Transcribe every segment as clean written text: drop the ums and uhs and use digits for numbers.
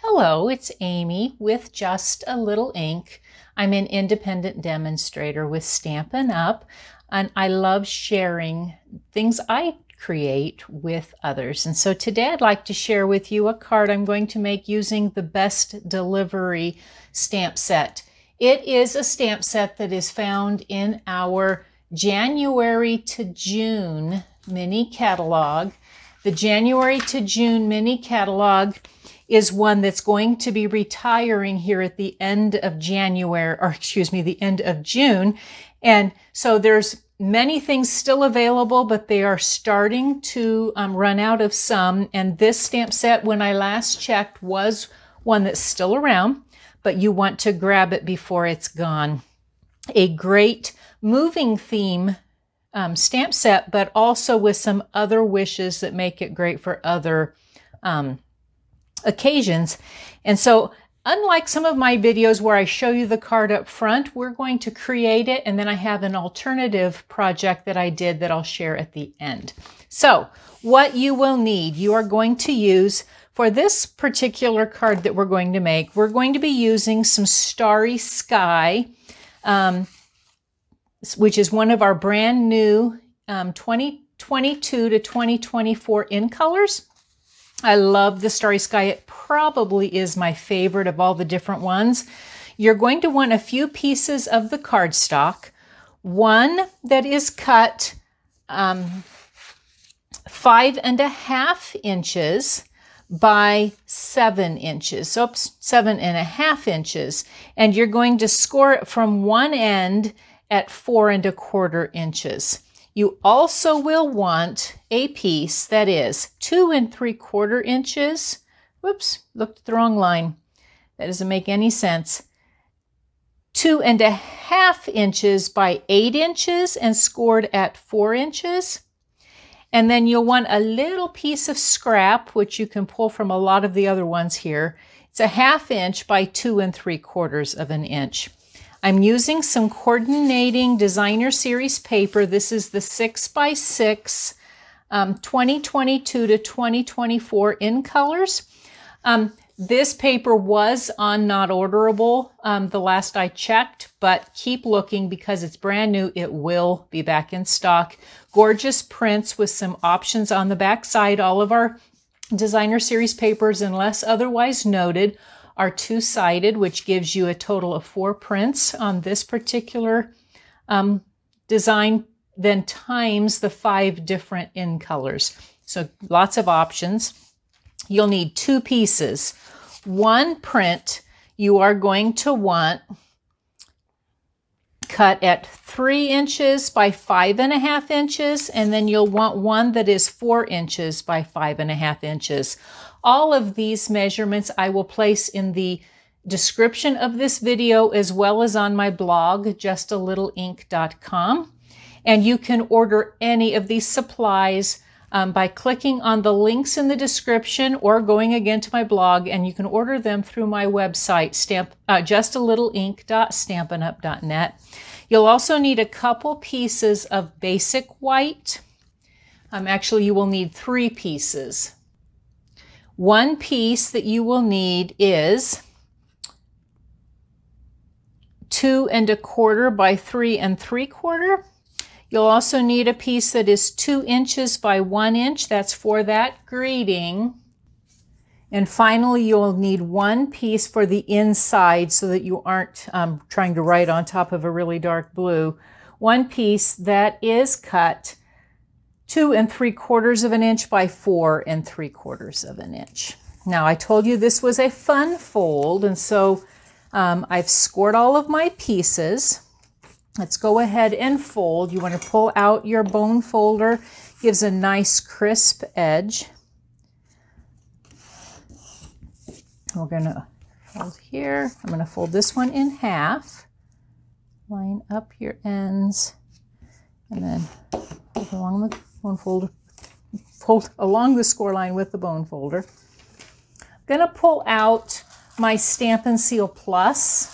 Hello, it's Amy with Just a Little Ink. I'm an independent demonstrator with Stampin' Up, and I love sharing things I create with others. And so today I'd like to share with you a card I'm going to make using the Best Delivery stamp set. It is a stamp set that is found in our January to June mini catalog. The January to June mini catalog is one that's going to be retiring here at the end of January, or excuse me, the end of June. And so there's many things still available, but they are starting to run out of some. And this stamp set, when I last checked, was one that's still around, but you want to grab it before it's gone. A great moving theme stamp set, but also with some other wishes that make it great for other occasions. And so unlike some of my videos where I show you the card up front, we're going to create it, and then I have an alternative project that I did that I'll share at the end. So what you will need, you are going to use for this particular card that we're going to make, we're going to be using some Starry Sky, which is one of our brand new 2022 to 2024 in colors. I love the Starry Sky. It probably is my favorite of all the different ones. You're going to want a few pieces of the cardstock. One that is cut 5.5 inches by 7 inches. So 7.5 inches. And you're going to score it from one end at 4.25 inches. You also will want a piece that is 2.75 inches. Whoops, looked at the wrong line. That doesn't make any sense. 2.5 inches by 8 inches and scored at 4 inches. And then you'll want a little piece of scrap, which you can pull from a lot of the other ones here. It's 1/2 inch by 2.75 inches. I'm using some coordinating designer series paper. This is the 6x6 2022 to 2024 in colors. This paper was on not orderable the last I checked, but keep looking because it's brand new. It will be back in stock. Gorgeous prints with some options on the back side. All of our designer series papers, unless otherwise noted, are two-sided, which gives you a total of 4 prints on this particular design, then times the 5 different in colors. So lots of options. You'll need 2 pieces. One print you are going to want cut at 3 inches by 5.5 inches, and then you'll want one that is 4 inches by 5.5 inches. All of these measurements I will place in the description of this video as well as on my blog, justalittle.ink.com. And you can order any of these supplies by clicking on the links in the description or going again to my blog, and you can order them through my website, justalittle.ink.stampinup.net. You'll also need a couple pieces of basic white. Actually, you will need 3 pieces. One piece that you will need is 2.25 by 3.75. You'll also need a piece that is 2 inches by 1 inch. That's for that greeting. And finally, you'll need one piece for the inside so that you aren't trying to write on top of a really dark blue. One piece that is cut 2.75 inches by 4.75 inches. Now, I told you this was a fun fold, and so I've scored all of my pieces. Let's go ahead and fold. You want to pull out your bone folder. Gives a nice crisp edge. We're going to fold here. I'm going to fold this one in half. Line up your ends, and then fold along the bone folder. Fold along the score line with the bone folder. I'm going to pull out my Stampin' Seal Plus.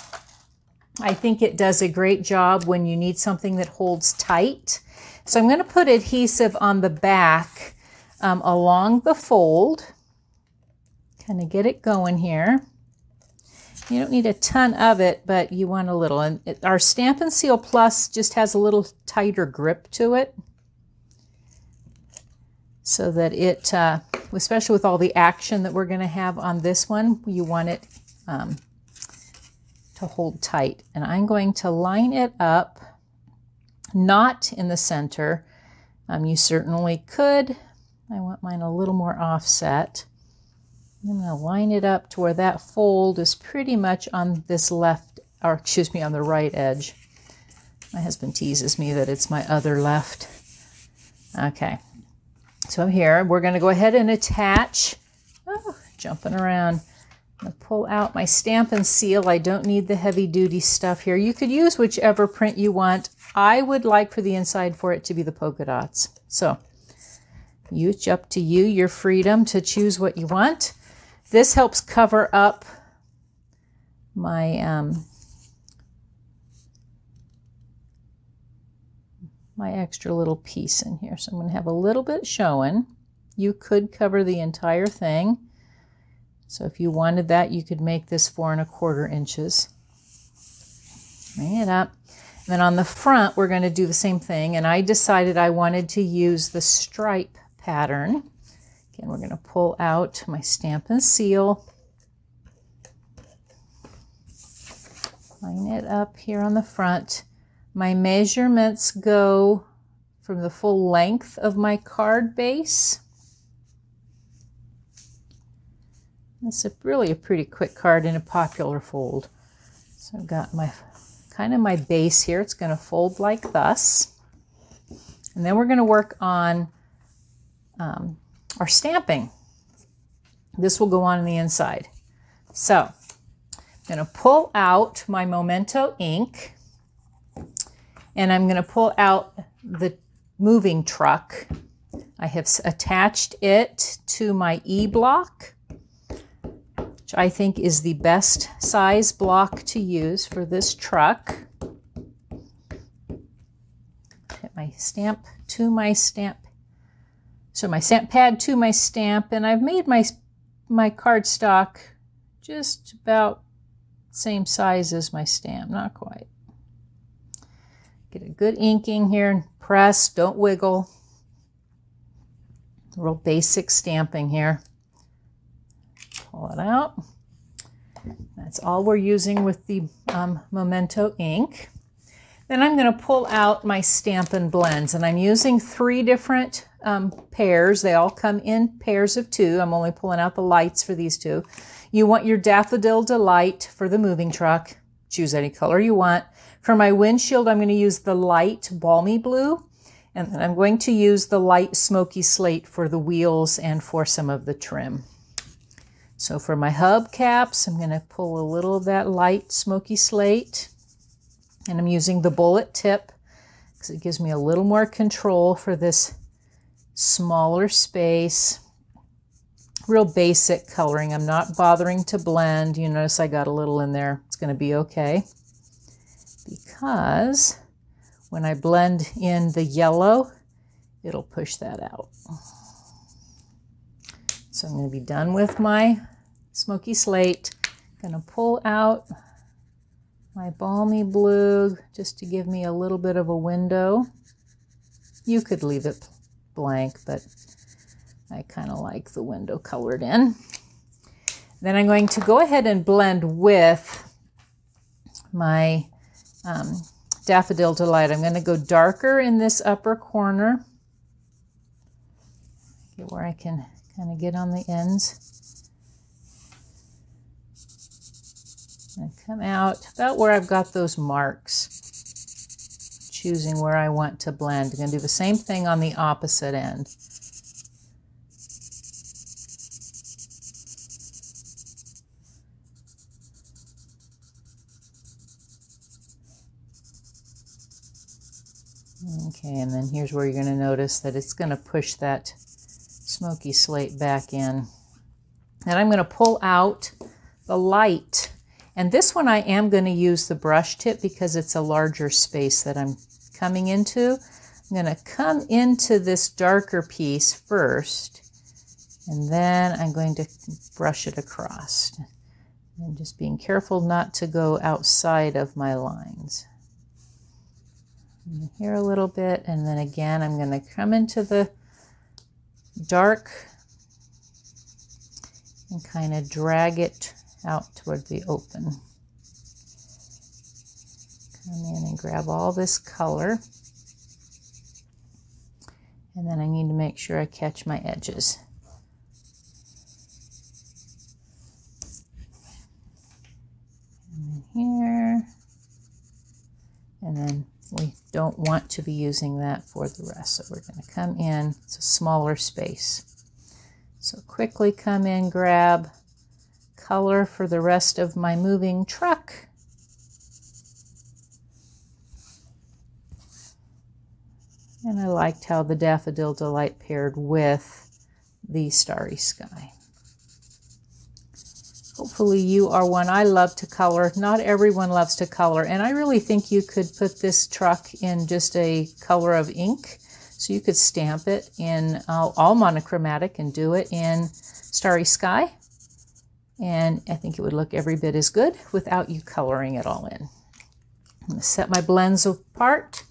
I think it does a great job when you need something that holds tight. So I'm going to put adhesive on the back along the fold. kind of get it going here. You don't need a ton of it, but you want a little. And our Stampin' Seal Plus just has a little tighter grip to it, so that it, especially with all the action that we're going to have on this one, you want it to hold tight. And I'm going to line it up, not in the center. You certainly could. I want mine a little more offset. I'm going to line it up to where that fold is pretty much on this left, or excuse me, on the right edge. My husband teases me that it's my other left. Okay, so here we're going to go ahead and attach, jumping around. I'm going to pull out my Stampin' Seal. I don't need the heavy duty stuff here. You could use whichever print you want. I would like for the inside for it to be the polka dots. So it's up to you, your freedom to choose what you want. This helps cover up my my extra little piece in here. So I'm going to have a little bit showing. You could cover the entire thing. So if you wanted that, you could make this 4 1/4 inches. Bring it up. And then on the front, we're going to do the same thing. And I decided I wanted to use the stripe pattern. Again, we're going to pull out my Stampin' Seal. Line it up here on the front. My measurements go from the full length of my card base. This is really a pretty quick card in a popular fold. So I've got my kind of my base here. It's going to fold like thus. And then we're going to work on our stamping. This will go on the inside. So I'm going to pull out my Memento ink, and I'm going to pull out the moving truck. I have attached it to my E-block, which I think is the best size block to use for this truck. Hit my stamp to my stamp. So my stamp pad to my stamp, and I've made my cardstock just about the same size as my stamp, not quite. Get a good inking here and press, don't wiggle. Real basic stamping here. Pull it out. That's all we're using with the Memento ink. Then I'm going to pull out my Stampin' blends, and I'm using 3 different pairs. They all come in pairs of 2. I'm only pulling out the lights for these 2. You want your Daffodil Delight for the moving truck. Choose any color you want. For my windshield, I'm going to use the light Balmy Blue, and then I'm going to use the light Smoky Slate for the wheels and for some of the trim. So for my hubcaps, I'm going to pull a little of that light Smoky Slate, and I'm using the bullet tip because it gives me a little more control for this smaller space. Real basic coloring. I'm not bothering to blend. You notice I got a little in there. It's going to be okay, because when I blend in the yellow, it'll push that out. So I'm going to be done with my Smoky Slate. I'm going to pull out my Balmy Blue just to give me a little bit of a window. You could leave it blank, but I kind of like the window colored in. Then I'm going to go ahead and blend with my Daffodil Delight. I'm going to go darker in this upper corner. Get where I can kind of get on the ends. And come out about where I've got those marks. Choosing where I want to blend. I'm going to do the same thing on the opposite end. Okay, and then here's where you're going to notice that it's going to push that Smoky Slate back in. And I'm going to pull out the light. And this one I am going to use the brush tip because it's a larger space that I'm coming into. I'm going to come into this darker piece first And then I'm going to brush it across. And just being careful not to go outside of my lines. Here a little bit, and then again I'm going to come into the dark and kind of drag it out toward the open. Come in and grab all this color. And then I need to make sure I catch my edges. And here. And then we don't want to be using that for the rest. So we're going to come in, it's a smaller space. So quickly come in, grab color for the rest of my moving truck. And I liked how the Daffodil Delight paired with the Starry Sky. Hopefully you are one. I love to color. Not everyone loves to color. And I really think you could put this truck in just a color of ink. So you could stamp it in all monochromatic and do it in Starry Sky. And I think it would look every bit as good without you coloring it all in. I'm going to set my blends apart.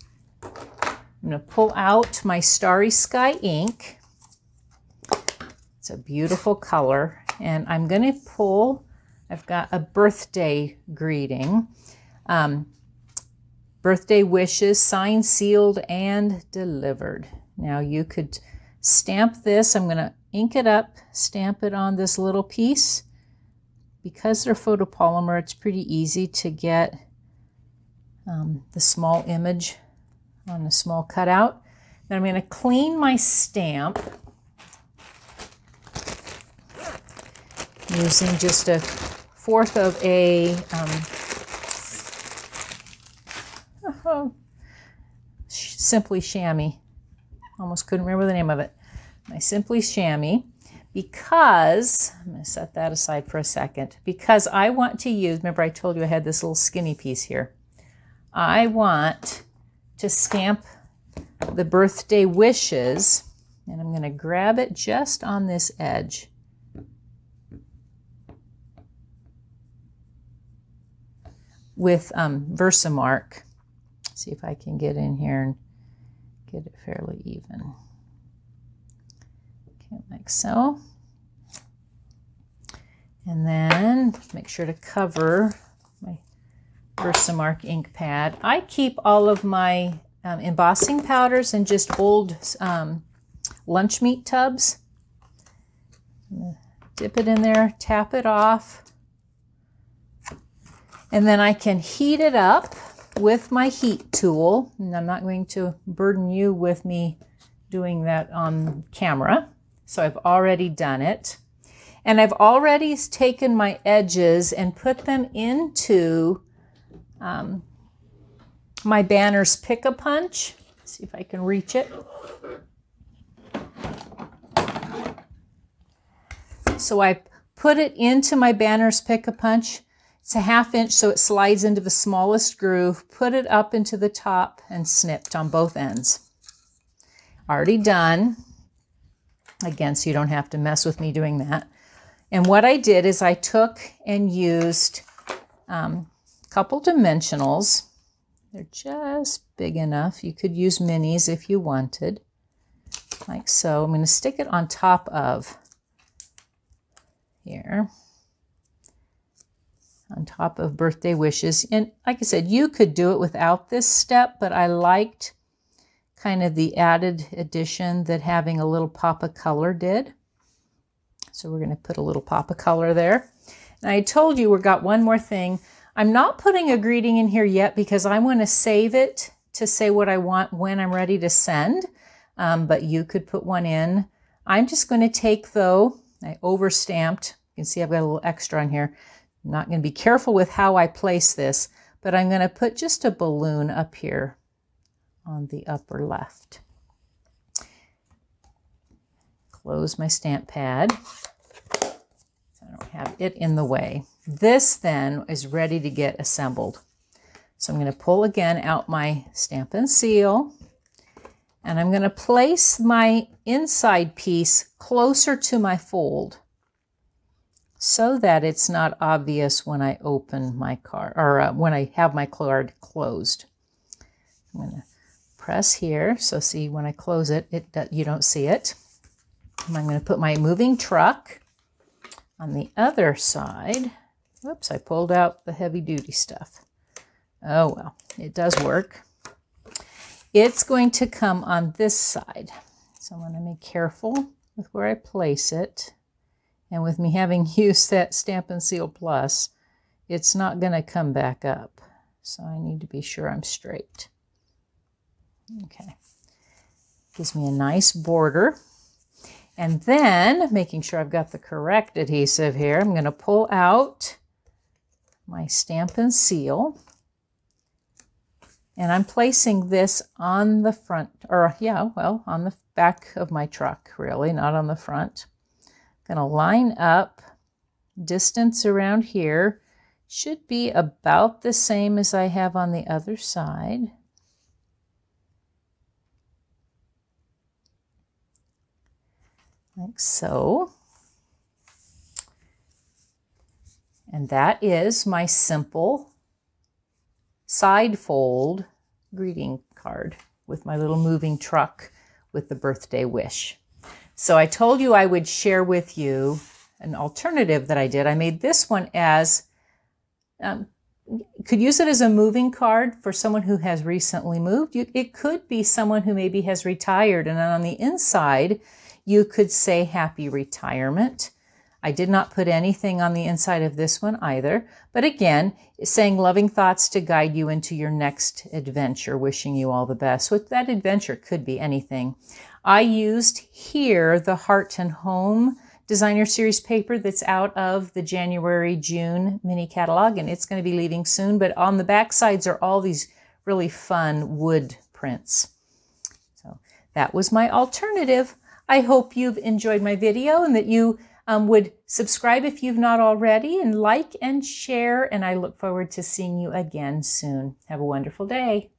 I'm going to pull out my Starry Sky ink. It's a beautiful color. And I'm going to pull, I've got a birthday greeting. Birthday wishes, signed, sealed, and delivered. Now you could stamp this. I'm going to ink it up, stamp it on this little piece. Because they're photopolymer, it's pretty easy to get the small image on a small cutout. Then I'm going to clean my stamp using just 1/4 of a Simply Chamois. Almost couldn't remember the name of it. My Simply Chamois, because, I'm going to set that aside for a second, because I want to use, remember I told you I had this little skinny piece here. I want to stamp the birthday wishes, and I'm going to grab it just on this edge. With Versamark. See if I can get in here and get it fairly even. Okay, like so. And then make sure to cover my Versamark ink pad. I keep all of my embossing powders in just old lunch meat tubs. Dip it in there, tap it off. And then I can heat it up with my heat tool. And I'm not going to burden you with me doing that on camera. So I've already done it. And I've already taken my edges and put them into my banner's Pick-a-Punch. See if I can reach it. So I put it into my banner's Pick-a-Punch. It's a 1/2 inch, so it slides into the smallest groove. Put it up into the top and snipped on both ends. Already done. Again, so you don't have to mess with me doing that. And what I did is I took and used a couple dimensionals. They're just big enough. You could use minis if you wanted, like so. I'm going to stick it on top of here. On top of birthday wishes. And like I said, you could do it without this step, but I liked kind of the added addition that having a little pop of color did. So we're going to put a little pop of color there. And I told you we've got one more thing. I'm not putting a greeting in here yet because I want to save it to say what I want when I'm ready to send. But you could put one in. I'm just going to take, though, I overstamped. You can see I've got a little extra on here. I'm not going to be careful with how I place this, but I'm going to put just a balloon up here on the upper left. Close my stamp pad so I don't have it in the way. This then is ready to get assembled. So I'm going to pull again out my Stampin' Seal, and And I'm going to place my inside piece closer to my fold so that it's not obvious when I open my card, or when I have my card closed. I'm going to press here, so see when I close it, you don't see it. And I'm going to put my moving truck on the other side. Whoops, I pulled out the heavy-duty stuff. Oh well, it does work. It's going to come on this side. So I'm going to be careful with where I place it. And with me having used that Stampin' Seal Plus, it's not going to come back up. So I need to be sure I'm straight. Okay. Gives me a nice border. And then, making sure I've got the correct adhesive here, I'm going to pull out my Stampin' Seal. And I'm placing this on the front, or yeah, well, on the back of my truck, really, not on the front. I'm going to line up. Distance around here should be about the same as I have on the other side. Like so. And that is my simple side fold greeting card with my little moving truck with the birthday wish. So I told you I would share with you an alternative that I did. I made this one as, could use it as a moving card for someone who has recently moved. It could be someone who maybe has retired, and on the inside you could say happy retirement. I did not put anything on the inside of this one either, but again, saying loving thoughts to guide you into your next adventure, wishing you all the best. So that adventure could be anything. I used here the Heart and Home Designer Series paper that's out of the January-June mini catalog, and it's going to be leaving soon, but on the back sides are all these really fun wood prints. So that was my alternative. I hope you've enjoyed my video and that you would subscribe if you've not already, and like and share, and I look forward to seeing you again soon. Have a wonderful day.